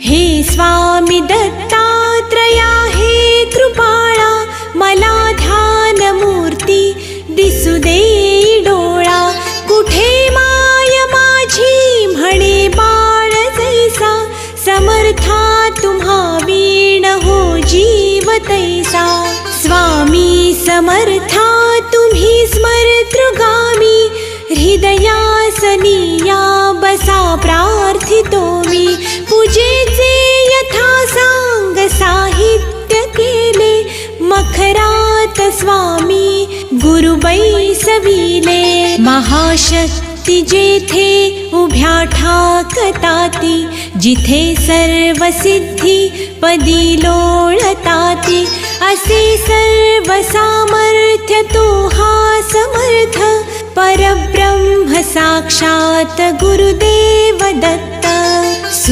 हे स्वामी दत्तात्रया हे कृपाळा, मला ध्यान मूर्ती दिसू दे डोळा. कुठे माय माझी म्हणे बाळ जैसा, समर्था तुम्हा वीण हो जीव तैसा. स्वामी समर्था तुम्ही स्मरतृगामी, हृदयासनिया बसा प्रार्थितो मी. पूजेचे यथा सांग साहित्य केले, मखरात स्वामी गुरु बैसविले. महाशक्ती जेथे उभ्या ठाकताती, जिथे सर्व सिद्धी पदी लोळताती. असे सर्व सामर्थ्य तो हा समर्थ, परब्रह्म साक्षात गुरुदेव दत्त.